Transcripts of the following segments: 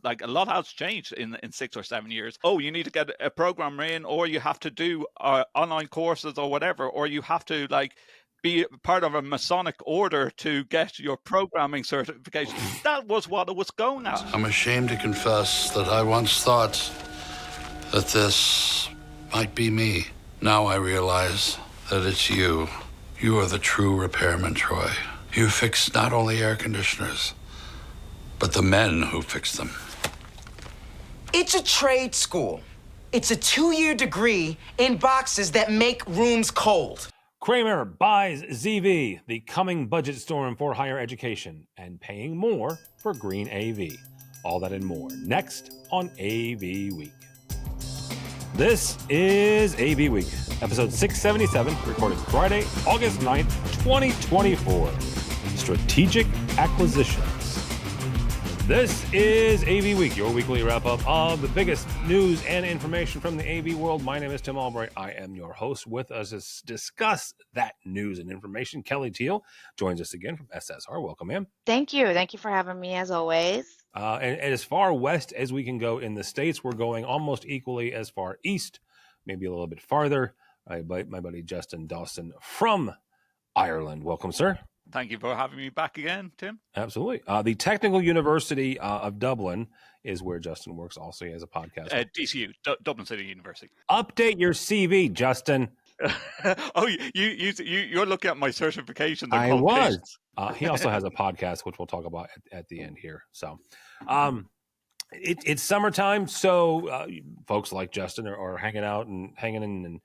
like a lot has changed in 6 or 7 years. Oh, you need to get a programmer in, or you have to do online courses or whatever, or you have to like be part of a Masonic order to get your programming certification. That was what it was going at. I'm ashamed to confess that I once thought that this might be me. Now I realize that it's you. You are the true repairman, Troy. You fix not only air conditioners, but the men who fix them. It's a trade school. It's a 2-year degree in boxes that make rooms cold. Kramer buys ZeeVee, the coming budget storm for higher education, and paying more for green AV. All that and more next on AV Week. This is AV Week, episode 677, recorded Friday, August 9th, 2024. Strategic acquisitions. This is AV Week, your weekly wrap-up of the biggest news and information from the AV world. My name is Tim Albright. I am your host. With us to discuss that news and information, Kelly Teal joins us again from SSR. Welcome, ma'am. Thank you. Thank you for having me, as always. And as far west as we can go in the States, we're going almost equally as far east, maybe a little bit farther. My buddy Justin Dawson from Ireland. Welcome, sir. Thank you for having me back again, Tim. Absolutely. The Technical University of Dublin is where Justin works. Also, he has a podcast. DCU, Dublin City University. Update your CV, Justin. Oh, you're looking at my certification. I was. He also has a podcast, which we'll talk about at the end here. So, it's summertime, so folks like Justin are hanging out and hanging in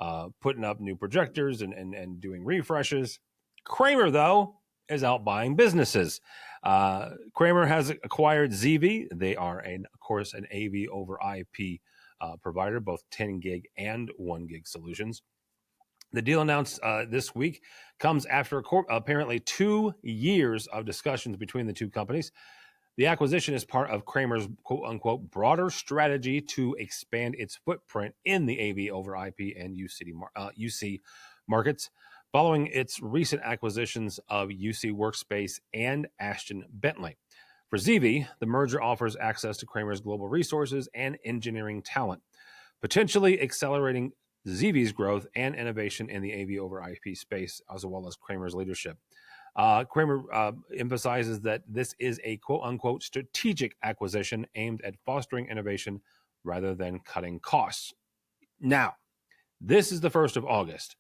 and putting up new projectors and doing refreshes. Kramer, though, is out buying businesses. Kramer has acquired ZeeVee. They are, of course, an AV over IP provider, both 10 gig and 1 gig solutions. The deal announced this week comes after apparently 2 years of discussions between the two companies. The acquisition is part of Kramer's quote-unquote broader strategy to expand its footprint in the AV over IP and UC markets, following its recent acquisitions of UC Workspace and Ashton Bentley. For ZeeVee, the merger offers access to Kramer's global resources and engineering talent, potentially accelerating ZeeVee's growth and innovation in the AV over IP space, as well as Kramer's leadership. Kramer emphasizes that this is a quote-unquote strategic acquisition aimed at fostering innovation rather than cutting costs. Now, this is the 1st of August.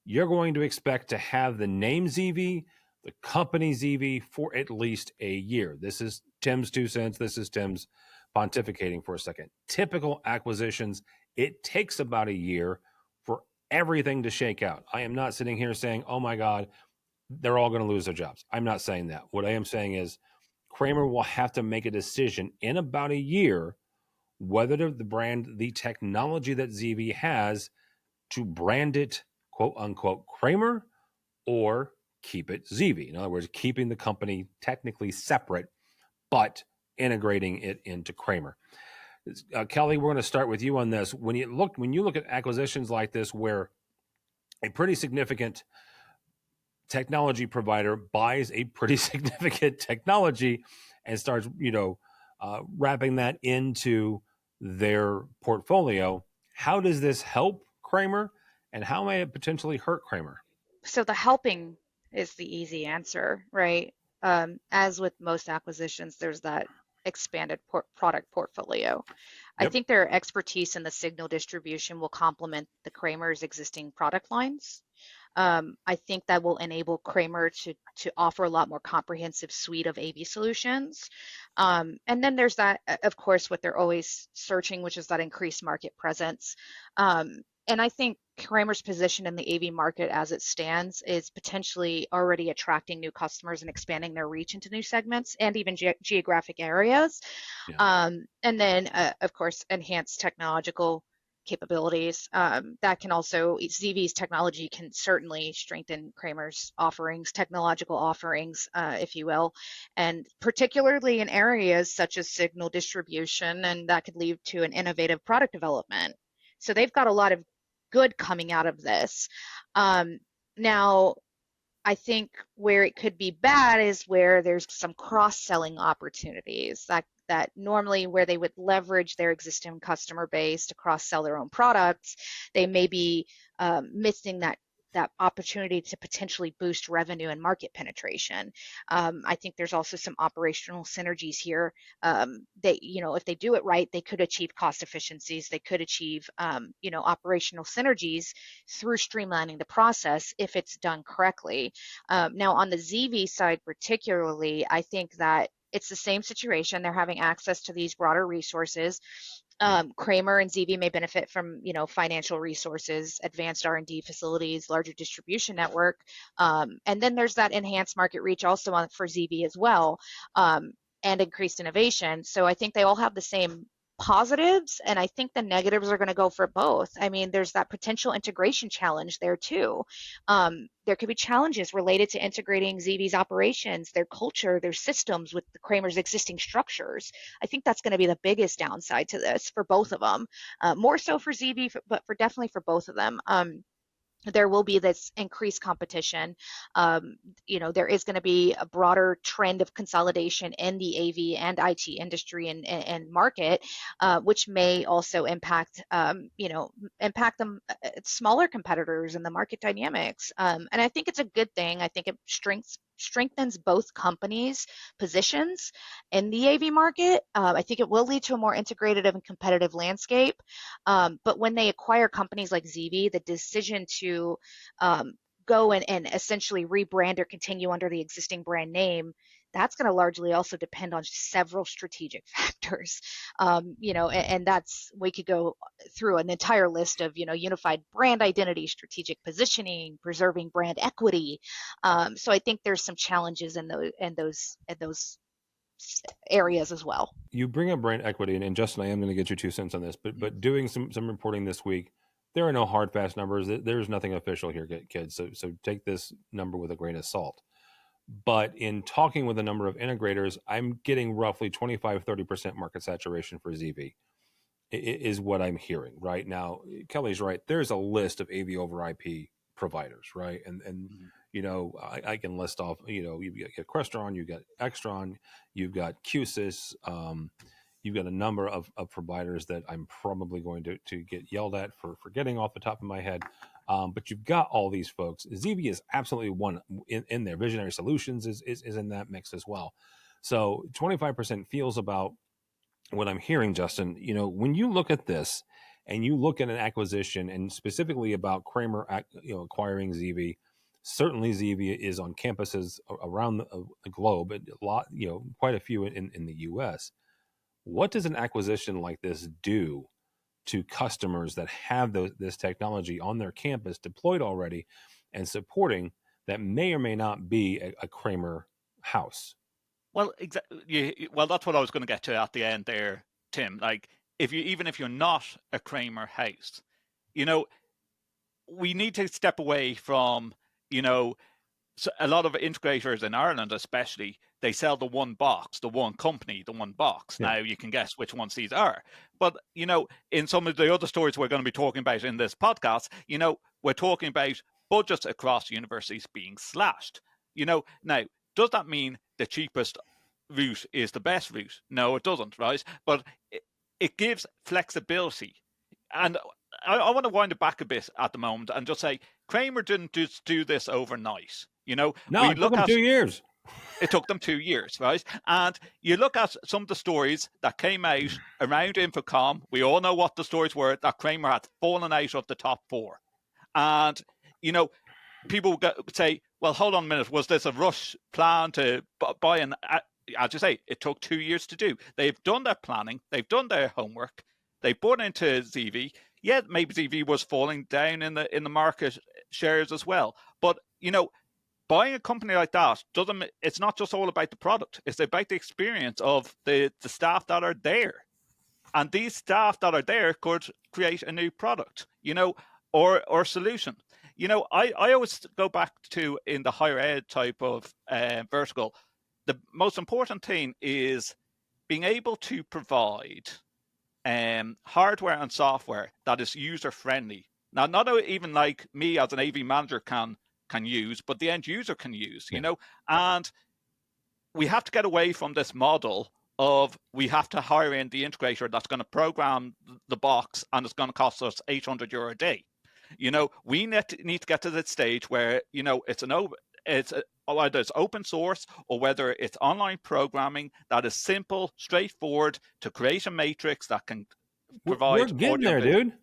You're going to expect to have the name ZeeVee, the company ZeeVee, for at least a year. This is Tim's 2 cents. This is Tim's pontificating for a second. Typical acquisitions, it takes about a year for everything to shake out. I am not sitting here saying, oh my God, they're all going to lose their jobs. I'm not saying that. What I am saying is Kramer will have to make a decision in about a year whether the brand, the technology that ZeeVee has, to brand it quote-unquote Kramer or keep it ZeeVee. In other words, keeping the company technically separate, but integrating it into Kramer. Kelly, we're going to start with you on this. When you look at acquisitions like this, where a pretty significant technology provider buys a pretty significant technology and starts, wrapping that into their portfolio, how does this help Kramer? And how may it potentially hurt Kramer? So the helping is the easy answer, right? As with most acquisitions, there's that expanded product portfolio. Yep. I think their expertise in the signal distribution will complement the Kramer's existing product lines. I think that will enable Kramer to offer a lot more comprehensive suite of AV solutions. And then there's that, of course, what they're always searching, which is that increased market presence. And I think Kramer's position in the AV market as it stands is potentially already attracting new customers and expanding their reach into new segments and even geographic areas. Yeah. And then, of course, enhanced technological capabilities. That can also, ZeeVee's technology can certainly strengthen Kramer's offerings, technological offerings, if you will, and particularly in areas such as signal distribution, and that could lead to an innovative product development. So they've got a lot of good coming out of this. Now, I think where it could be bad is where there's some cross-selling opportunities that normally where they would leverage their existing customer base to cross-sell their own products, they may be missing that opportunity to potentially boost revenue and market penetration. I think there's also some operational synergies here. They, if they do it right, they could achieve cost efficiencies. They could achieve, operational synergies through streamlining the process if it's done correctly. Now, on the ZeeVee side particularly, I think that it's the same situation. They're having access to these broader resources. Kramer and ZeeVee may benefit from, financial resources, advanced R&D facilities, larger distribution network, and then there's that enhanced market reach also for ZeeVee as well, and increased innovation. So I think they all have the same positives, and I think the negatives are going to go for both. I mean, there's that potential integration challenge there too. There could be challenges related to integrating ZeeVee's operations, their culture, their systems with the Kramer's existing structures. I think that's going to be the biggest downside to this for both of them. More so for ZeeVee, but definitely for both of them. There will be this increased competition. There is going to be a broader trend of consolidation in the AV and IT industry and market, which may also impact them smaller competitors and the market dynamics. And I think it's a good thing. I think it strengthens both companies' positions in the AV market. I think it will lead to a more integrated and competitive landscape. But when they acquire companies like ZeeVee, the decision to go and essentially rebrand or continue under the existing brand name, that's going to largely also depend on several strategic factors. And that's, we could go through an entire list of, unified brand identity, strategic positioning, preserving brand equity. So I think there's some challenges in those areas as well. You bring up brand equity, and Justin, I am going to get your 2 cents on this, but doing some reporting this week, there are no hard, fast numbers. There's nothing official here, kids. So take this number with a grain of salt. But in talking with a number of integrators, I'm getting roughly 25-30% market saturation for ZeeVee, is what I'm hearing right now. Kelly's right. There's a list of AV over IP providers, right? And I can list off, you've got Crestron, you've got Extron, you've got QSYS, you've got a number of providers that I'm probably going to get yelled at for forgetting off the top of my head. But you've got all these folks. ZeeVee is absolutely one in there. Visionary Solutions is in that mix as well. So 25% feels about what I'm hearing, Justin. When you look at this and you look at an acquisition, and specifically about Kramer, acquiring ZeeVee, certainly ZeeVee is on campuses around the globe, a lot, quite a few in the U.S. What does an acquisition like this do to customers that have this technology on their campus deployed already and supporting that may or may not be a Kramer house? Well, exactly. Well, that's what I was going to get to at the end there, Tim. Like, even if you're not a Kramer house, we need to step away from, so a lot of integrators in Ireland, especially, they sell the one box, the one company, the one box. Yeah. Now you can guess which ones these are. But, in some of the other stories we're going to be talking about in this podcast, we're talking about budgets across universities being slashed. Now, does that mean the cheapest route is the best route? No, it doesn't, right? But it gives flexibility. And I want to wind it back a bit at the moment and just say, Kramer didn't just do this overnight. No, it took them 2 years. It took them 2 years, right? And you look at some of the stories that came out around Infocom. We all know what the stories were, that Kramer had fallen out of the top 4. And, people say, well, hold on a minute. Was this a rush plan to buy an, as you say, it took 2 years to do. They've done their planning. They've done their homework. They bought into ZeeVee. Yeah, maybe ZeeVee was falling down in the market shares as well. But, buying a company like that it's not just all about the product. It's about the experience of the staff that are there. And these staff that are there could create a new product, or solution. I always go back to, in the higher ed type of vertical, the most important thing is being able to provide hardware and software that is user friendly. Now, not even like me as an AV manager can use, but the end user can use, and we have to get away from this model of we have to hire in the integrator that's going to program the box, and it's going to cost us €800 a day. We need to get to that stage where whether it's open source or whether it's online programming that is simple, straightforward to create a matrix that can provide. We're getting there, dude.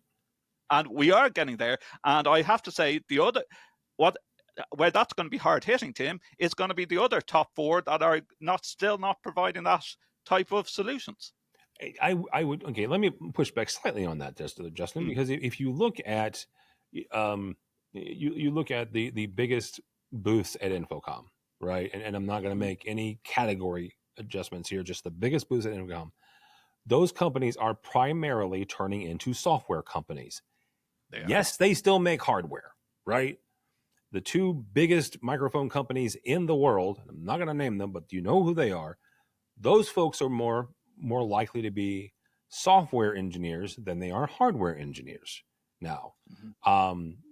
And we are getting there. And I have to say, where that's going to be hard hitting, Tim, is going to be the other top 4 that are still not providing that type of solutions. I would, okay, let me push back slightly on that, Justin, because if you look at you look at the biggest booths at Infocom, right? And I'm not going to make any category adjustments here, just the biggest booths at Infocom. Those companies are primarily turning into software companies. Yes, they still make hardware, right? The 2 biggest microphone companies in the world, I'm not going to name them, but you know who they are. Those folks are more likely to be software engineers than they are hardware engineers. Now,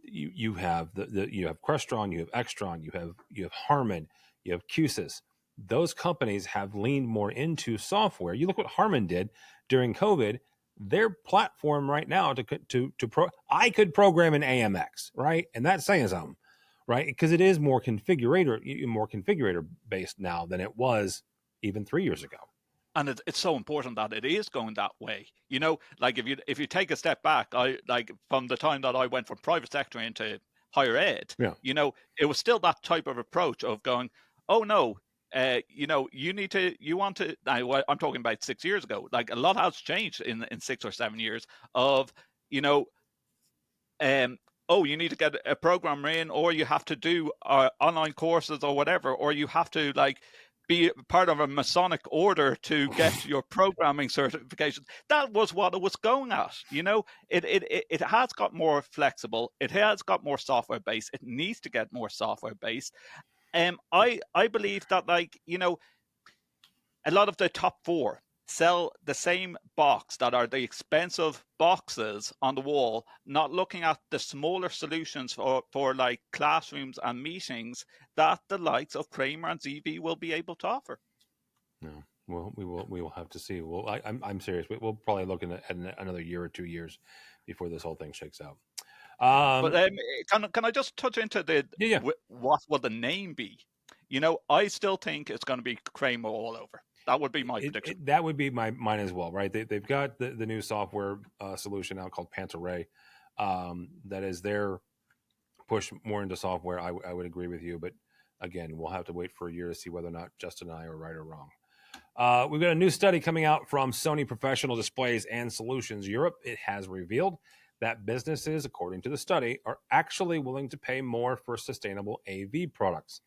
you have you have Crestron, you have Extron, you have Harman, you have QSYS. Those companies have leaned more into software. You look what Harman did during COVID. Their platform right now I could program an AMX, right? And that's saying something, right? Because it is more configurator based now than it was even 3 years ago. And it's so important that it is going that way. Like if you take a step back, from the time that I went from private sector into higher ed, it was still that type of approach of going, oh no, I'm talking about 6 years ago. Like a lot has changed in 6 or 7 years of, you need to get a programmer in, or you have to do online courses or whatever, or you have to be part of a Masonic order to get your programming certification. That was what it was going at. It has got more flexible. It has got more software based. It needs to get more software based. I believe that a lot of the top 4 sell the same box that are the expensive boxes on the wall, not looking at the smaller solutions for classrooms and meetings that the likes of Kramer and ZeeVee will be able to offer. No, well, we will have to see. Well, I'm serious. We'll probably look at another year or 2 years before this whole thing shakes out. But can I just touch into what will the name be? I still think it's going to be Kramer all over. That would be my prediction. That would be mine as well, right? They've got the new software solution now called Panther. That is their push more into software. I would agree with you, but again, we'll have to wait for a year to see whether or not Justin and I are right or wrong. We've got a new study coming out from Sony Professional Displays and Solutions Europe. It has revealed that businesses, according to the study, are actually willing to pay more for sustainable AV products.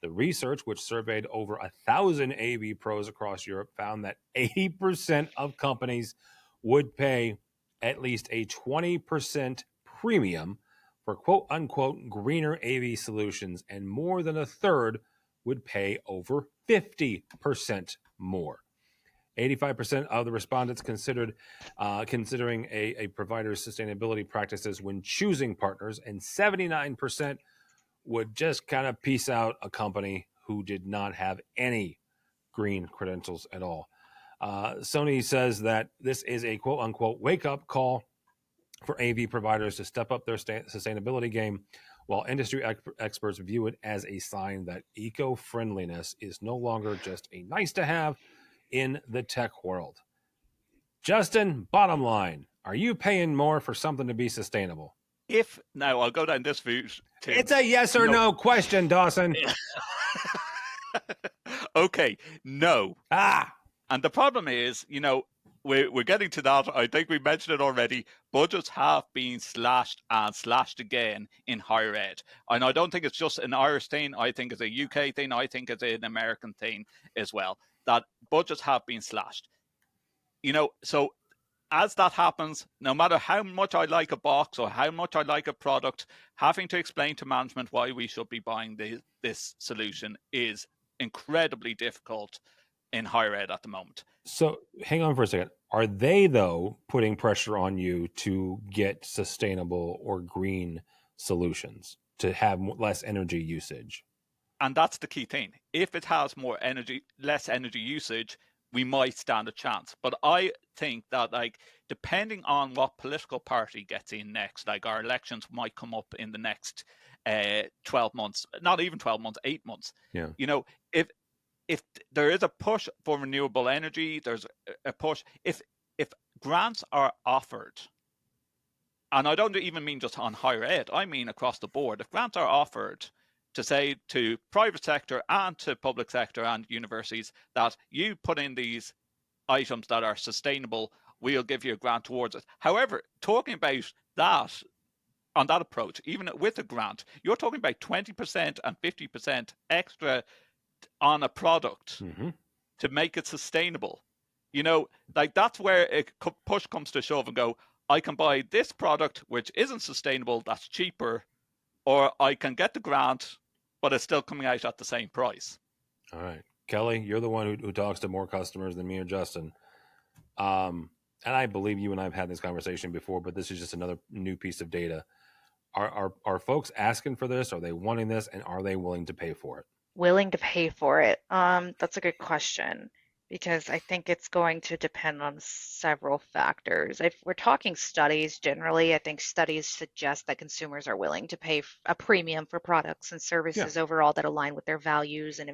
The research, which surveyed over 1,000 AV pros across Europe, found that 80% of companies would pay at least a 20% premium for quote-unquote greener AV solutions, and more than a third would pay over 50% more. 85% of the respondents considering a provider's sustainability practices when choosing partners, and 79% would just kind of piece out a company who did not have any green credentials at all. Sony says that this is a quote-unquote wake-up call for AV providers to step up their sustainability game, while industry experts view it as a sign that eco-friendliness is no longer just a nice-to-have in the tech world. Justin, bottom line, are you paying more for something to be sustainable? Now I'll go down this route. It's a yes or no question, Dawson. Okay, no. And the problem is, we're getting to that. I think we mentioned it already. Budgets have been slashed and slashed again in higher ed. And I don't think it's just an Irish thing. I think it's a UK thing. I think it's an American thing as well, that budgets have been slashed. So as that happens, no matter how much I like a box or how much I like a product, having to explain to management why we should be buying this solution is incredibly difficult in higher ed at the moment. So hang on for a second. Are they, though, putting pressure on you to get sustainable or green solutions to have less energy usage? And that's the key thing. If it has less energy usage, we might stand a chance. But I think that, like, depending on what political party gets in next, like our elections might come up in the next 12 months, not even 12 months, 8 months. Yeah. You know, if there is a push for renewable energy, there's a push. If grants are offered, and I don't even mean just on higher ed, I mean across the board, if grants are offered to say to private sector and to public sector and universities that you put in these items that are sustainable, we'll give you a grant towards it. However, talking about that, on that approach, even with a grant, you're talking about 20% and 50% extra on a product to make it sustainable. You know, like that's where a push comes to shove and go, I can buy this product which isn't sustainable, that's cheaper, or I can get the grant, but it's still coming out at the same price. All right. Kelly, you're the one who talks to more customers than me or Justin. And I believe you and I have had this conversation before, but this is just another new piece of data. Are folks asking for this? Are they wanting this? And are they willing to pay for it? Willing to pay for it? That's a good question, because I think it's going to depend on several factors. If we're talking studies generally, I think studies suggest that consumers are willing to pay a premium for products and services overall that align with their values and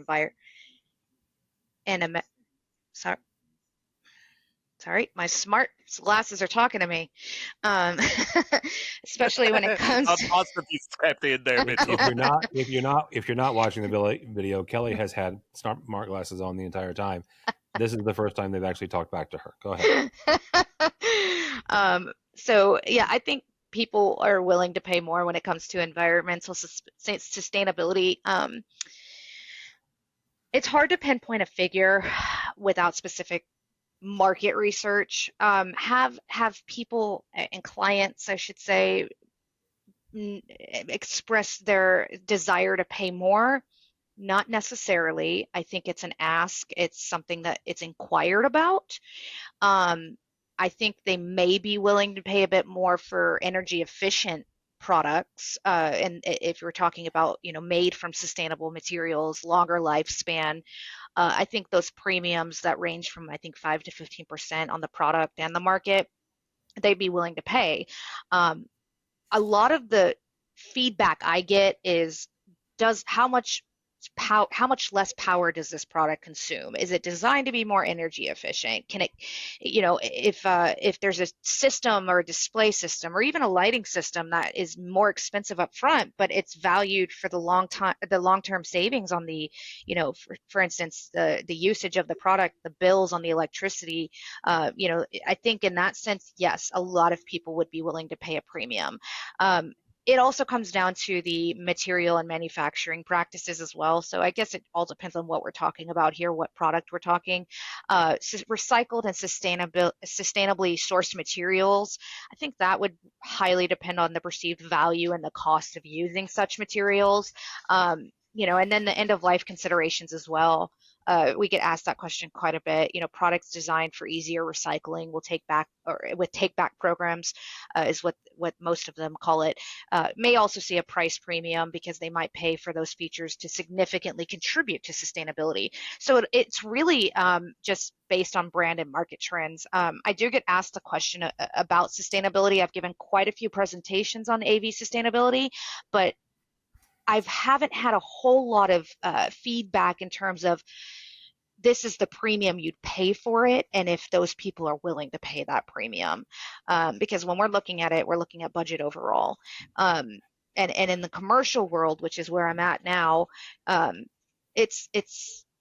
sorry, my smart glasses are talking to me. Especially when it comes to be swept in there. If you're not watching the video, Kelly has had smart glasses on the entire time. This is the first time they've actually talked back to her. Go ahead. So yeah, I think people are willing to pay more when it comes to environmental sustainability. It's hard to pinpoint a figure without specific market research. Have people and clients, I should say, express their desire to pay more? Not necessarily. I think it's an ask. It's something that it's inquired about. I think they may be willing to pay a bit more for energy efficient products, and if you're talking about, you know, made from sustainable materials, longer lifespan, I think those premiums that range from, I think, 5 to 15% on the product and the market, they'd be willing to pay. A lot of the feedback I get is, how much less power does this product consume? Is it designed to be more energy efficient? Can it, you know, if there's a system or a display system or even a lighting system that is more expensive up front, but it's valued for the long-term savings on the, you know, for instance, the usage of the product, the bills on the electricity, you know, I think in that sense, yes, a lot of people would be willing to pay a premium. It also comes down to the material and manufacturing practices as well. So I guess it all depends on what we're talking about here, what product we're talking. Recycled and sustainably sourced materials, I think that would highly depend on the perceived value and the cost of using such materials. You know, and then the end of life considerations as well. We get asked that question quite a bit. You know, products designed for easier recycling will take back, or with take back programs, is what most of them call it. May also see a price premium because they might pay for those features to significantly contribute to sustainability. So it's really just based on brand and market trends. I do get asked a question about sustainability. I've given quite a few presentations on AV sustainability, but I haven't had a whole lot of feedback in terms of this is the premium you'd pay for it, and if those people are willing to pay that premium. Because when we're looking at it, we're looking at budget overall. And in the commercial world, which is where I'm at now, it's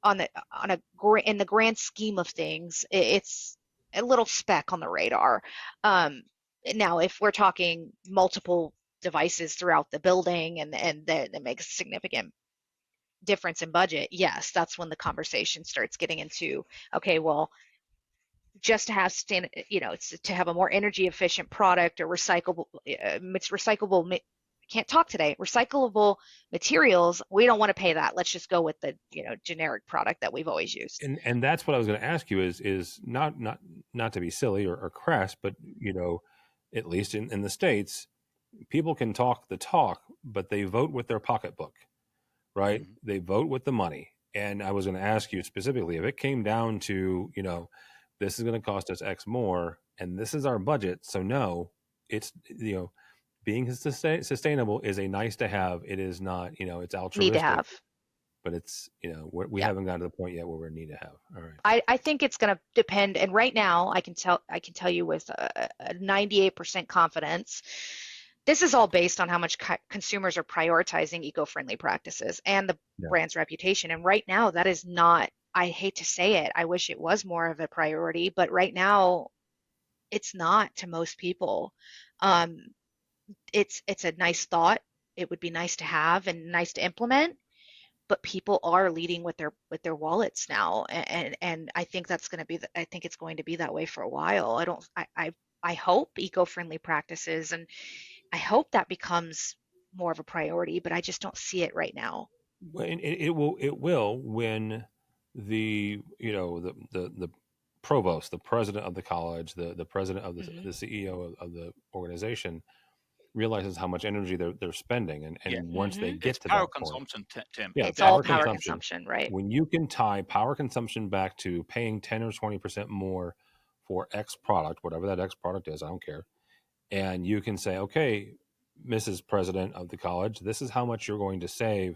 in the grand scheme of things, it's a little speck on the radar. Now, if we're talking multiple devices throughout the building and that makes a significant difference in budget, yes, that's when the conversation starts getting into, okay, well, just to have to have a more energy efficient product or recyclable recyclable materials, we don't want to pay that. Let's just go with the, you know, generic product that we've always used. And that's what I was going to ask you is not to be silly or crass, but, you know, at least in the States, people can talk the talk, but they vote with their pocketbook, right? Mm-hmm. They vote with the money. And I was going to ask you specifically, if it came down to, this is going to cost us X more, and this is our budget. So no, it's, being sustainable is a nice to have. It is not, it's Need to altruistic, have. but it's, we Yeah. haven't gotten to the point yet where we need to have. All right. I think it's going to depend. And right now, I can tell you with a 98% confidence, this is all based on how much consumers are prioritizing eco-friendly practices and the brand's reputation. And right now, that is not, I hate to say it, I wish it was more of a priority, but right now, it's not to most people. It's a nice thought. It would be nice to have and nice to implement, but people are leading with their wallets now, and I think that's going to be I think it's going to be that way for a while. I hope eco-friendly practices, and I hope that becomes more of a priority, but I just don't see it right now. Well, it will when the provost, the president of the college, the president of the CEO of the organization realizes how much energy they're spending, and once they get it's to power that point, consumption, Tim. yeah, It's all power consumption, right? When you can tie power consumption back to paying 10 or 20% more for X product, whatever that X product is, I don't care, and you can say, okay, Mrs. President of the college, this is how much you're going to save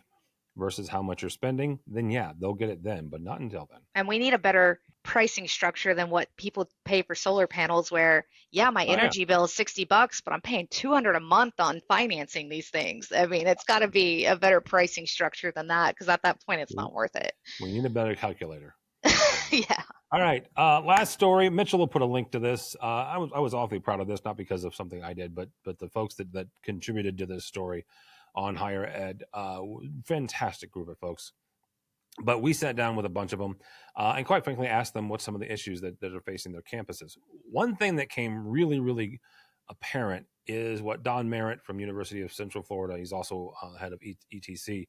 versus how much you're spending, then yeah, they'll get it then, but not until then. And we need a better pricing structure than what people pay for solar panels, where my energy bill is $60, but I'm paying $200 a month on financing these things. I mean, it's got to be a better pricing structure than that, because at that point, it's not worth it. We need a better calculator. Yeah. All right. Last story. Mitchell will put a link to this. I was awfully proud of this, not because of something I did, but the folks that contributed to this story on higher ed. Fantastic group of folks. But we sat down with a bunch of them and quite frankly asked them what some of the issues that are facing their campuses. One thing that came really, really apparent is what Don Merritt from University of Central Florida, he's also head of ETC,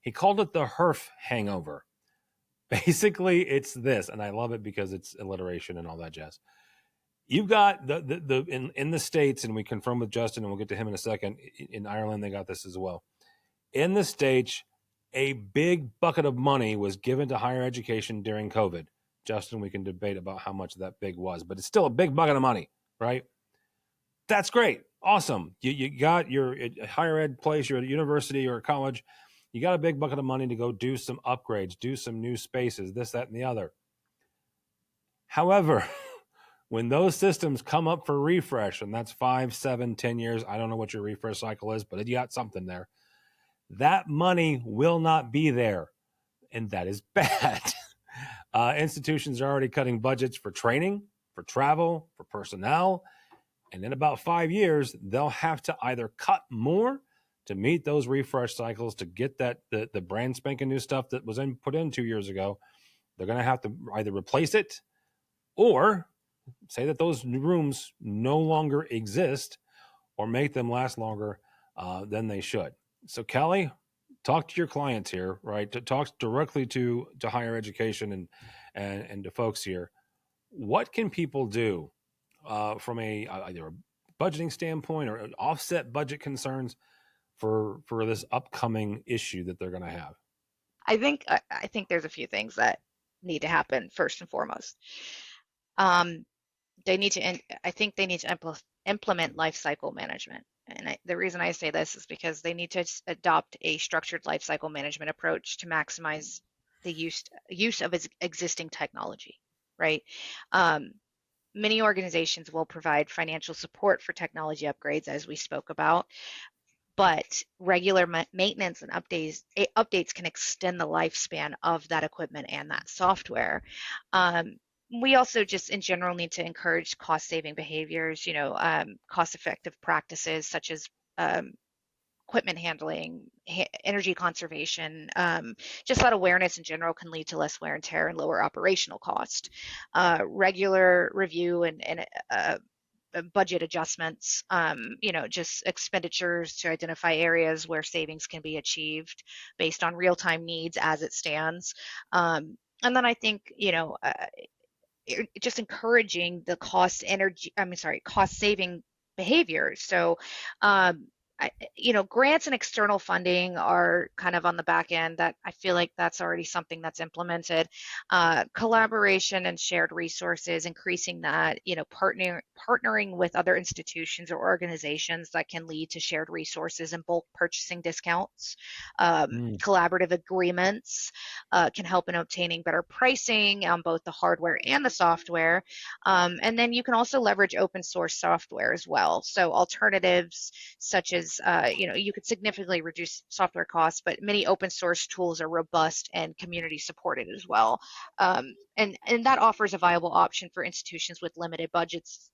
he called it the HEERF hangover. Basically, it's this, and I love it because it's alliteration and all that jazz. You've got in the States, and we confirm with Justin, and we'll get to him in a second. In Ireland, they got this as well. In the States, a big bucket of money was given to higher education during COVID. Justin, we can debate about how much that big was, but it's still a big bucket of money, right? That's great. Awesome. You got your higher ed place, you're at a university or a college. You got a big bucket of money to go do some upgrades, do some new spaces, this, that, and the other. However, when those systems come up for refresh, and that's 5, 7, 10 years, I don't know what your refresh cycle is, but you got something there. That money will not be there, and that is bad. Institutions are already cutting budgets for training, for travel, for personnel, and in about 5 years, they'll have to either cut more to meet those refresh cycles, to get that the brand spanking new stuff that was put in 2 years ago. They're going to have to either replace it or say that those rooms no longer exist, or make them last longer than they should. So Kelly, talk to your clients here, right? To talk directly to higher education and to folks here. What can people do from either a budgeting standpoint or offset budget concerns for this upcoming issue that they're going to have? I think there's a few things that need to happen first and foremost. They need to implement life cycle management. And the reason I say this is because they need to adopt a structured life cycle management approach to maximize the use of its existing technology, right? Many organizations will provide financial support for technology upgrades, as we spoke about, but regular maintenance and updates can extend the lifespan of that equipment and that software. We also just in general need to encourage cost-saving behaviors, cost-effective practices such as equipment handling, energy conservation. Just that awareness in general can lead to less wear and tear and lower operational cost. Regular review and budget adjustments, just expenditures to identify areas where savings can be achieved based on real-time needs as it stands. And then I think, just encouraging the cost saving behaviors. So grants and external funding are kind of on the back end. That I feel like that's already something that's implemented. Collaboration and shared resources, increasing that, partnering with other institutions or organizations that can lead to shared resources and bulk purchasing discounts. Collaborative agreements can help in obtaining better pricing on both the hardware and the software. And then you can also leverage open source software as well. So alternatives such as, you could significantly reduce software costs, but many open source tools are robust and community supported as well. And that offers a viable option for institutions with limited budgets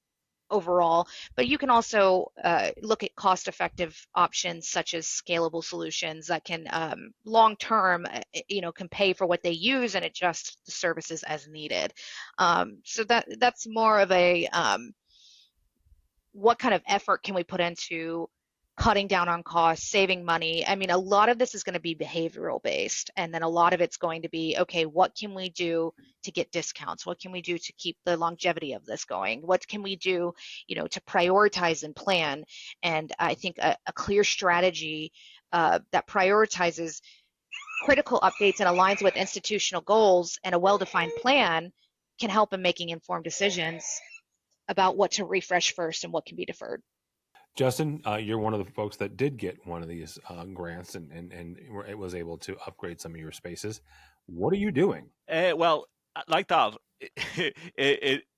overall, but you can also look at cost-effective options such as scalable solutions that can long-term, can pay for what they use and adjust the services as needed. So that's more of a what kind of effort can we put into cutting down on costs, saving money. I mean, a lot of this is going to be behavioral based, and then a lot of it's going to be, okay, what can we do to get discounts? What can we do to keep the longevity of this going? What can we do, to prioritize and plan? And I think a clear strategy that prioritizes critical updates and aligns with institutional goals and a well-defined plan can help in making informed decisions about what to refresh first and what can be deferred. Justin, you're one of the folks that did get one of these grants and it was able to upgrade some of your spaces. What are you doing? Well, like that,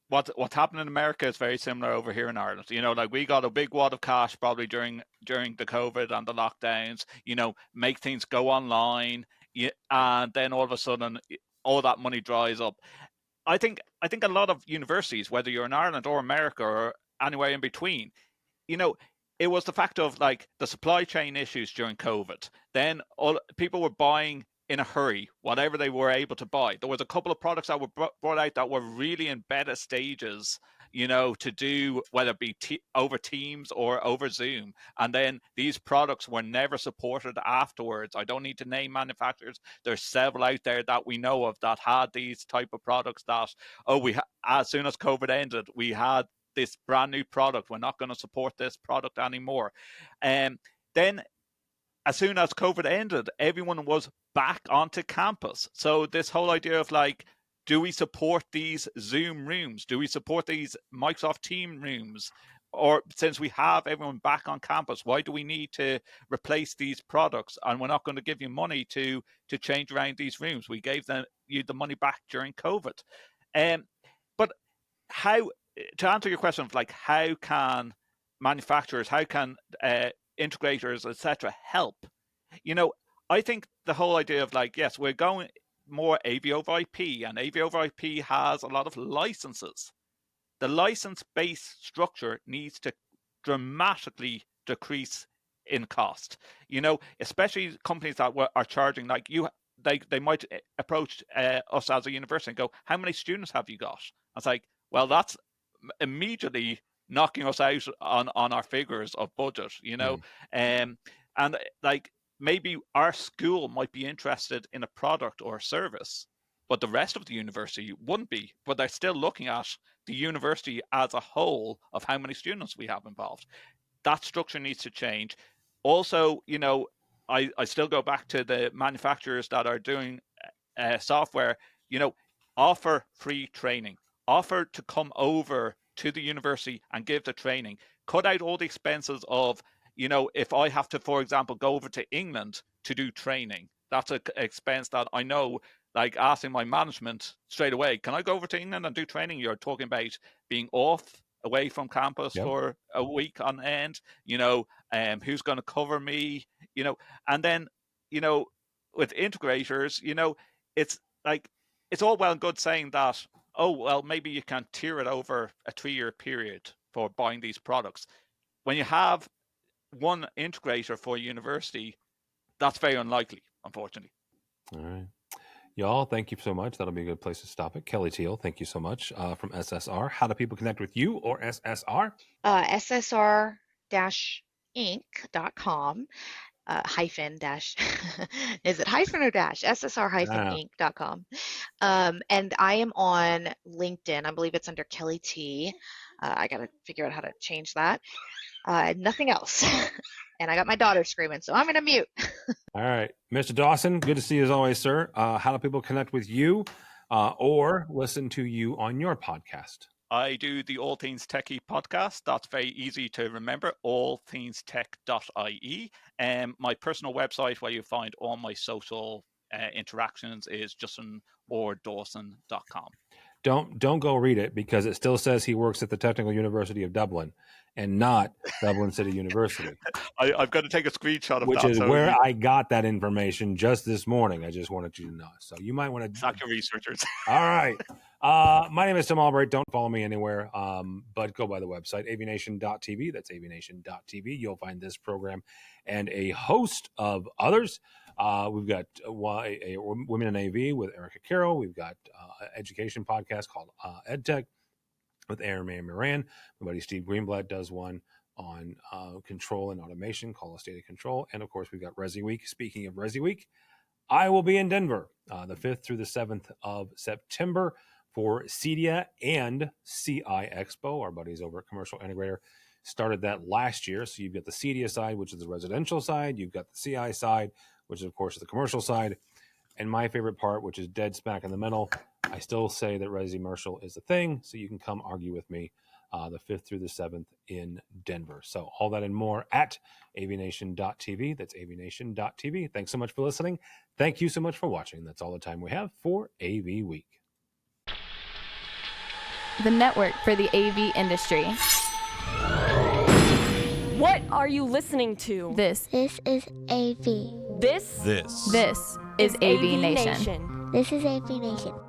what's happening in America is very similar over here in Ireland. Like we got a big wad of cash probably during the COVID and the lockdowns. Make things go online, and then all of a sudden, all that money dries up. I think a lot of universities, whether you're in Ireland or America or anywhere in between, it was the fact of like the supply chain issues during COVID. Then people were buying in a hurry, whatever they were able to buy. There was a couple of products that were brought out that were really in beta stages, to do, whether it be over Teams or over Zoom. And then these products were never supported afterwards. I don't need to name manufacturers. There's several out there that we know of that had these type of products that, as soon as COVID ended, we had this brand new product. We're not going to support this product anymore. Then as soon as COVID ended, everyone was back onto campus. So this whole idea of like, do we support these Zoom rooms? Do we support these Microsoft Teams rooms? Or since we have everyone back on campus, why do we need to replace these products? And we're not going to give you money to change around these rooms. We gave you the money back during COVID. But how, to answer your question of like, how can manufacturers, how can integrators, etc., help? I think the whole idea of like, yes, we're going more AVoIP, and AVoIP has a lot of licenses. The license-based structure needs to dramatically decrease in cost. Especially companies that are charging like they might approach us as a university and go, how many students have you got? I was like, well, that's immediately knocking us out on our figures of budget, and like maybe our school might be interested in a product or a service, but the rest of the university wouldn't be. But they're still looking at the university as a whole of how many students we have involved. That structure needs to change. Also, I still go back to the manufacturers that are doing software, offer free training, offer to come over to the university and give the training, cut out all the expenses of, if I have to, for example, go over to England to do training, that's an expense that I know, like asking my management straight away, can I go over to England and do training? You're talking about being away from campus for a week on end, who's going to cover me, and then, with integrators, it's like, it's all well and good saying that, oh, well, maybe you can tier it over a 3-year period for buying these products. When you have one integrator for a university, that's very unlikely, unfortunately. All right. Y'all, thank you so much. That'll be a good place to stop it. Kelly Teal, thank you so much from SSR. How do people connect with you or SSR? SSR-inc.com. Hyphen dash, is it hyphen or dash? SSR-inc.com. And I am on LinkedIn. I believe it's under Kelly T. I got to figure out how to change that. Nothing else. And I got my daughter screaming, so I'm going to mute. All right. Mr. Dawson, good to see you as always, sir. How do people connect with you or listen to you on your podcast? I do the All Things Techie podcast. That's very easy to remember, allthingstech.ie. My personal website where you find all my social interactions is justinordawson.com. Don't go read it because it still says he works at the Technical University of Dublin and not Dublin City University. I've got to take a screenshot of which that. Which is where I got that information just this morning. I just wanted you to know. So you might want to... Sack your researchers. All right. My name is Tim Albright. Don't follow me anywhere, but go by the website, AVNation.tv. That's AVNation.tv. You'll find this program and a host of others. We've got a Women in AV with Erica Carroll. We've got an education podcast called EdTech with Aaron Moran. My buddy Steve Greenblatt does one on control and automation called A State of Control. And of course, we've got ResiWeek. Speaking of ResiWeek, I will be in Denver the 5th through the 7th of September for CEDIA and CI Expo. Our buddies over at Commercial Integrator started that last year. So you've got the CEDIA side, which is the residential side. You've got the CI side, which is, of course, the commercial side. And my favorite part, which is dead smack in the middle, I still say that Resi-Mercial is the thing. So you can come argue with me the 5th through the 7th in Denver. So all that and more at AVNation.tv. That's AVNation.tv. Thanks so much for listening. Thank you so much for watching. That's all the time we have for AV Week. The network for the AV industry. What are you listening to? This is AV. This is AVNation. This is AVNation.